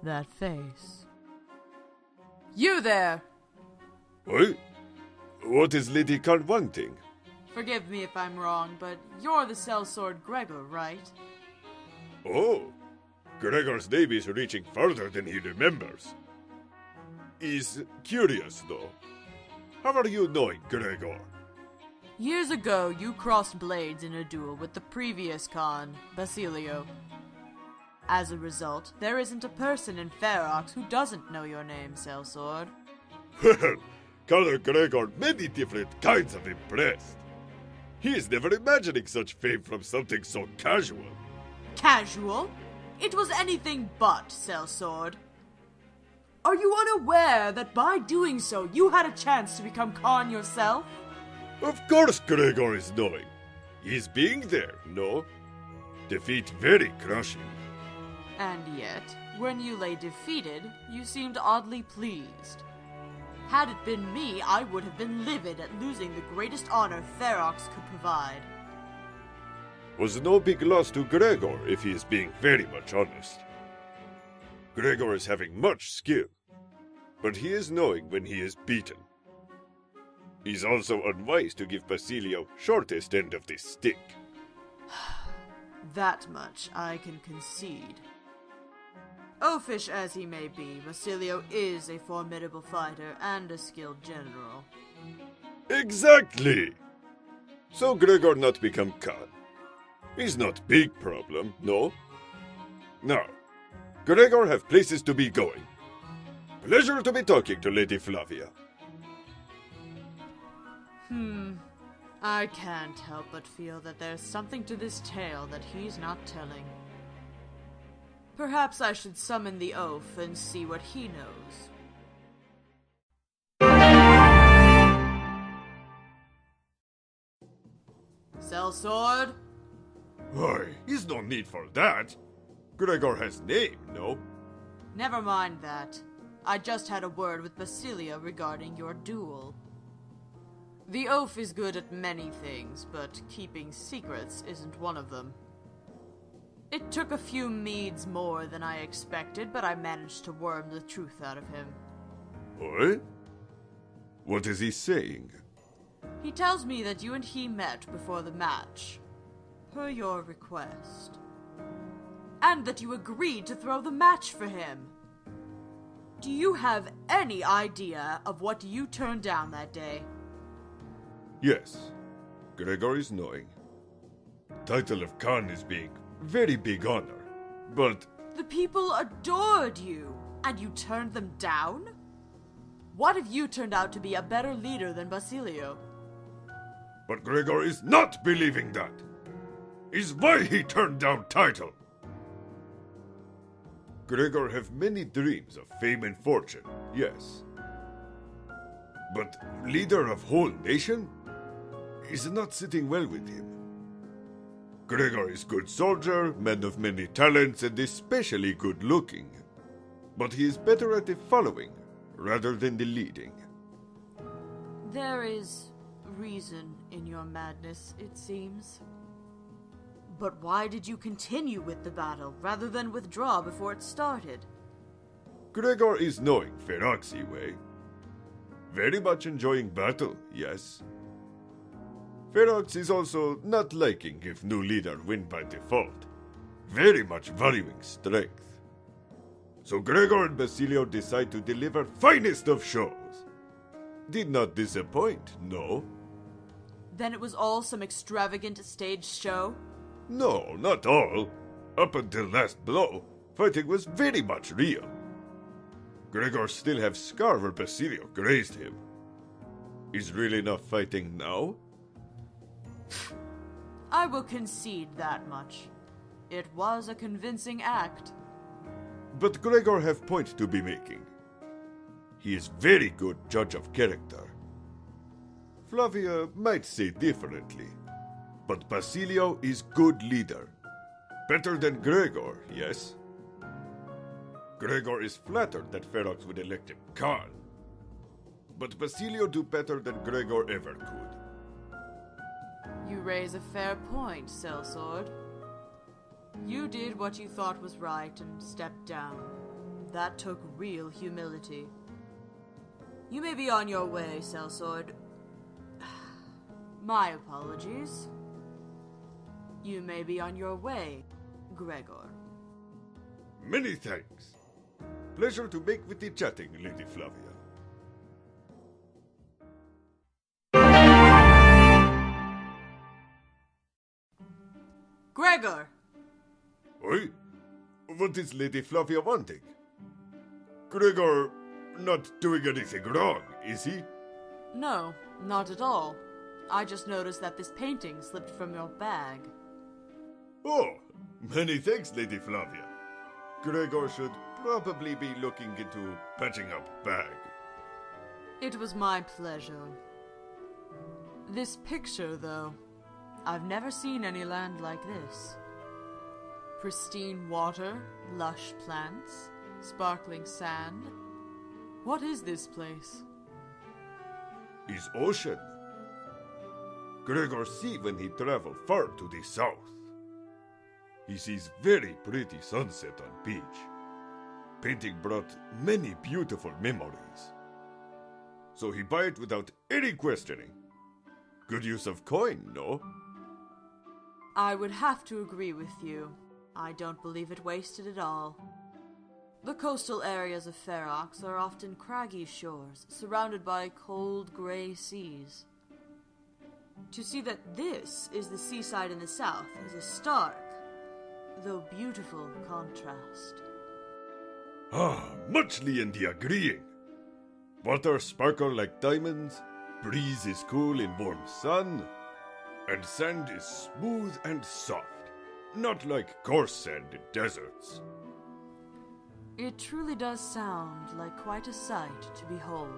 That face. You there! What? What is Lady Khan wanting? Forgive me if I'm wrong, but you're the sellsword Gregor, right? Oh, Gregor's name is reaching further than he remembers. He's curious, though. How are you knowing Gregor? Years ago, you crossed blades in a duel with the previous Khan, Basilio. As a result, there isn't a person in Ferox who doesn't know your name, sellsword. Well, Color Gregor many different kinds of impressed. He is never imagining such fame from something so casual. Casual? It was anything but, sellsword. Are you unaware that by doing so, you had a chance to become Khan yourself? Of course Gregor is knowing. He's being there, no? Defeat very crushing. And yet, when you lay defeated, you seemed oddly pleased. Had it been me, I would have been livid at losing the greatest honor Ferox could provide. Was no big loss to Gregor if he is being very much honest. Gregor is having much skill, but he is knowing when he is beaten. He's also unwise to give Basilio shortest end of the stick. That much I can concede. Oafish as he may be, Basilio is a formidable fighter and a skilled general. Exactly! So Gregor not become Khan. He's not big problem, no? Now, Gregor have places to be going. Pleasure to be talking to Lady Flavia. I can't help but feel that there's something to this tale that he's not telling. Perhaps I should summon the oaf and see what he knows. Sellsword? Why, he's no need for that. Gregor has name, no? Never mind that. I just had a word with Basilio regarding your duel. The oaf is good at many things, but keeping secrets isn't one of them. It took a few meads more than I expected, but I managed to worm the truth out of him. What? What is he saying? He tells me that you and he met before the match, per your request. And that you agreed to throw the match for him. Do you have any idea of what you turned down that day? Yes, Gregor is knowing. Title of Khan is being very big honor, but... The people adored you, and you turned them down? What if you turned out to be a better leader than Basilio? But Gregor is not believing that. Is why he turned down title. Gregor have many dreams of fame and fortune, yes. But leader of whole nation is not sitting well with him. Gregor is good soldier, man of many talents, and especially good looking. But he is better at the following, rather than the leading. There is reason in your madness, it seems. But why did you continue with the battle, rather than withdraw before it started? Gregor is knowing Feroxy way. Very much enjoying battle, yes. Ferox is also not liking if new leader win by default. Very much valuing strength. So Gregor and Basilio decide to deliver finest of shows. Did not disappoint, no? Then it was all some extravagant stage show? No, not all. Up until last blow, fighting was very much real. Gregor still have scar where Basilio grazed him. Is really not fighting now? I will concede that much. It was a convincing act. But Gregor have point to be making. He is very good judge of character. Flavia might say differently, but Basilio is good leader. Better than Gregor, yes? Gregor is flattered that Ferox would elect him Khan. But Basilio do better than Gregor ever could. You raise a fair point, sellsword. You did what you thought was right and stepped down. That took real humility. You may be on your way, Sellsword. My apologies. You may be on your way, Gregor. Many thanks. Pleasure to make with the chatting, Lady Flavia. Gregor! Oi? What is Lady Flavia wanting? Gregor not doing anything wrong, is he? No, not at all. I just noticed that this painting slipped from your bag. Oh, many thanks, Lady Flavia. Gregor should probably be looking into patching up bag. It was my pleasure. This picture, though, I've never seen any land like this. Pristine water, lush plants, sparkling sand. What is this place? Is ocean. Gregor see when he travel far to the south. He sees very pretty sunset on beach. Painting brought many beautiful memories. So he buy it without any questioning. Good use of coin, no? I would have to agree with you. I don't believe it wasted at all. The coastal areas of Ferox are often craggy shores, surrounded by cold grey seas. To see that this is the seaside in the south is a stark, though beautiful contrast. Muchly in the agreeing. Water sparkle like diamonds, breeze is cool in warm sun, and sand is smooth and soft, not like coarse sand in deserts. It truly does sound like quite a sight to behold.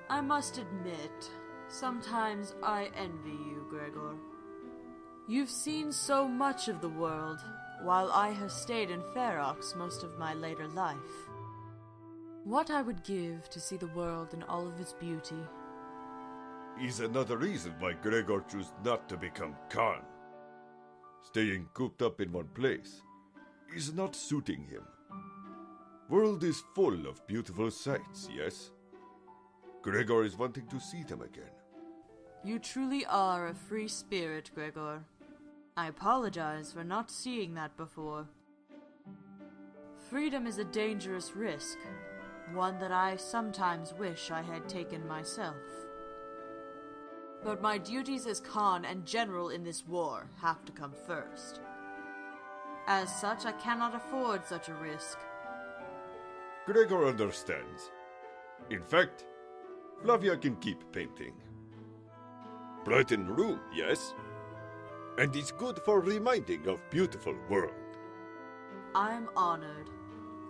I must admit, sometimes I envy you, Gregor. You've seen so much of the world, while I have stayed in Ferox most of my later life. What I would give to see the world in all of its beauty. Is another reason why Gregor chose not to become Khan. Staying cooped up in one place is not suiting him. World is full of beautiful sights, yes? Gregor is wanting to see them again. You truly are a free spirit, Gregor. I apologize for not seeing that before. Freedom is a dangerous risk, one that I sometimes wish I had taken myself. But my duties as Khan and general in this war have to come first. As such, I cannot afford such a risk. Gregor understands. In fact, Flavia can keep painting. Brighten room, yes? And it's good for reminding of beautiful world. I'm honored.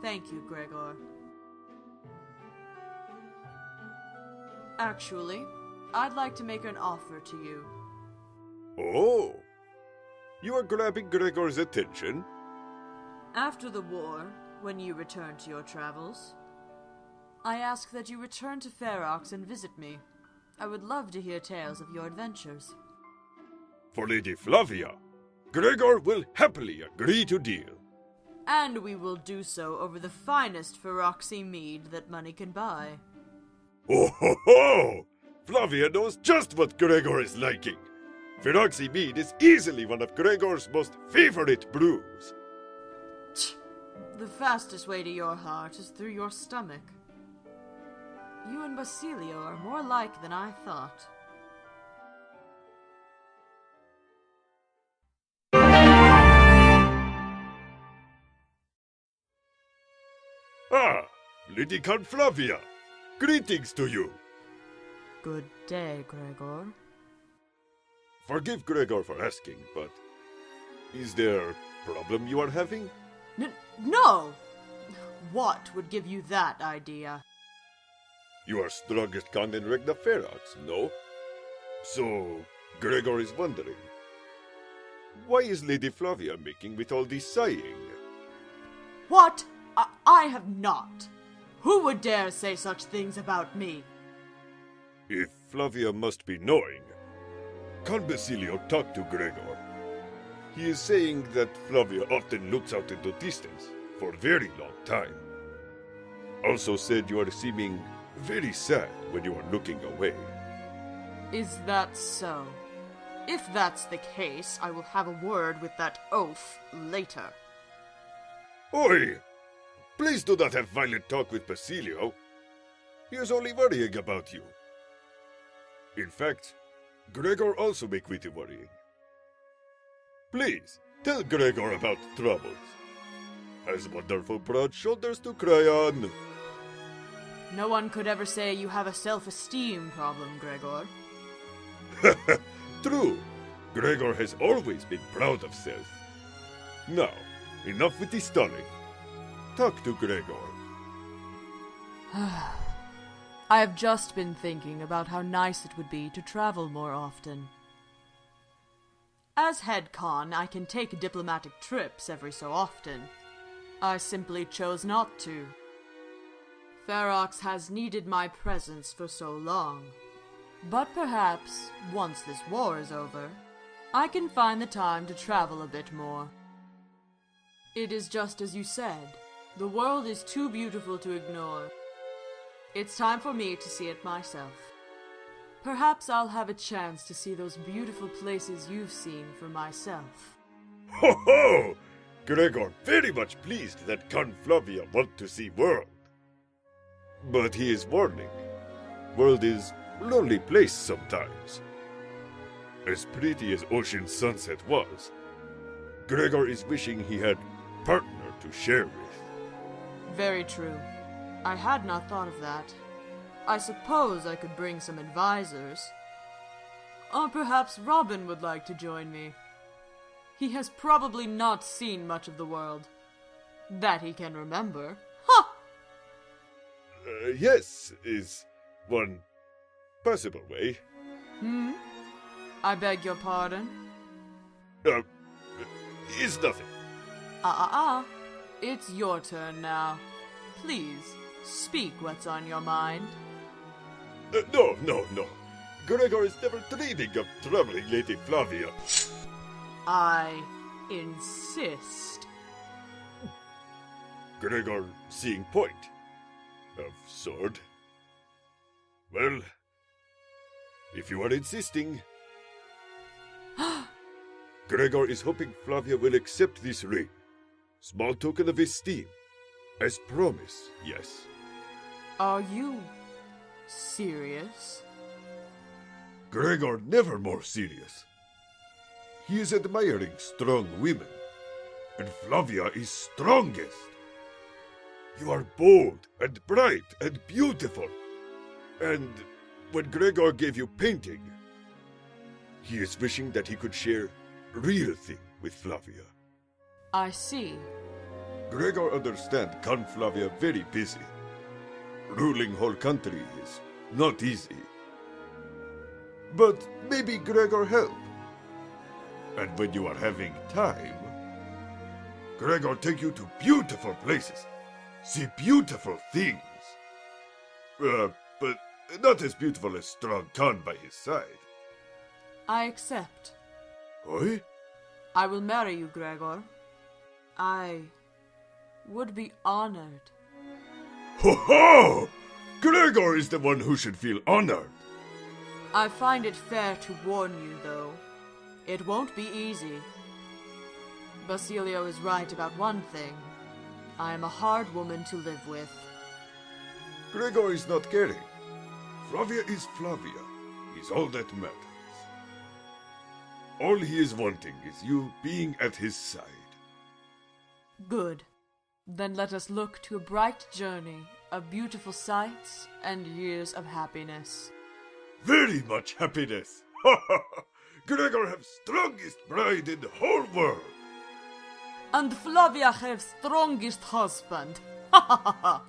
Thank you, Gregor. Actually, I'd like to make an offer to you. Oh! You are grabbing Gregor's attention? After the war, when you return to your travels, I ask that you return to Ferox and visit me. I would love to hear tales of your adventures. For Lady Flavia, Gregor will happily agree to deal. And we will do so over the finest Feroxy mead that money can buy. Oh ho ho! Flavia knows just what Gregor is liking. Feroxy mead is easily one of Gregor's most favorite brews. The fastest way to your heart is through your stomach. You and Basilio are more alike than I thought. Lady Khan Flavia, greetings to you. Good day, Gregor. Forgive Gregor for asking, but is there a problem you are having? No! What would give you that idea? You are strongest Khan in Regna Ferox, no? So, Gregor is wondering, why is Lady Flavia making with all this sighing? What? I have not. Who would dare say such things about me? If Flavia must be knowing, Khan Basilio talked to Gregor. He is saying that Flavia often looks out into distance for a very long time. Also said you are seeming very sad when you are looking away. Is that so? If that's the case, I will have a word with that oaf later. Oi! Please do not have violent talk with Basilio. He is only worrying about you. In fact, Gregor also may quit worrying. Please, tell Gregor about troubles. Has wonderful broad shoulders to cry on. No one could ever say you have a self-esteem problem, Gregor. True. Gregor has always been proud of self. Now, enough with the stalling. Talk to Gregor. I have just been thinking about how nice it would be to travel more often. As head Khan, I can take diplomatic trips every so often. I simply chose not to. Ferox has needed my presence for so long. But perhaps, once this war is over, I can find the time to travel a bit more. It is just as you said. The world is too beautiful to ignore. It's time for me to see it myself. Perhaps I'll have a chance to see those beautiful places you've seen for myself. Ho ho! Gregor very much pleased that Khan Flavia want to see world. But he is warning. World is lonely place sometimes. As pretty as ocean sunset was, Gregor is wishing he had partner to share with. Very true. I had not thought of that. I suppose I could bring some advisors. Or perhaps Robin would like to join me. He has probably not seen much of the world. That he can remember. Ha! Yes, is one possible way. I beg your pardon? Is nothing. It's your turn now. Please, speak what's on your mind. No. Gregor is never dreaming of troubling Lady Flavia. I insist. Gregor seeing point. Of sword. Well, if you are insisting. Gregor is hoping Flavia will accept this ring. Small token of esteem. As promise, yes. Are you serious? Gregor never more serious. He is admiring strong women, and Flavia is strongest. You are bold and bright and beautiful. And when Gregor gave you painting, he is wishing that he could share real thing with Flavia. I see. Gregor understand Khan Flavia very busy. Ruling whole country is not easy. But maybe Gregor help. And when you are having time, Gregor take you to beautiful places. See beautiful things. But not as beautiful as strong Khan by his side. I accept. Oi? I will marry you, Gregor. I would be honored. Ho ho! Gregor is the one who should feel honored. I find it fair to warn you, though. It won't be easy. Basilio is right about one thing. I am a hard woman to live with. Gregor is not caring. Flavia is Flavia. Is all that matters. All he is wanting is you being at his side. Good. Then let us look to a bright journey of beautiful sights and years of happiness. Very much happiness. Ha ha ha! Gregor have strongest bride in the whole world. And Flavia have strongest husband. Ha ha ha ha!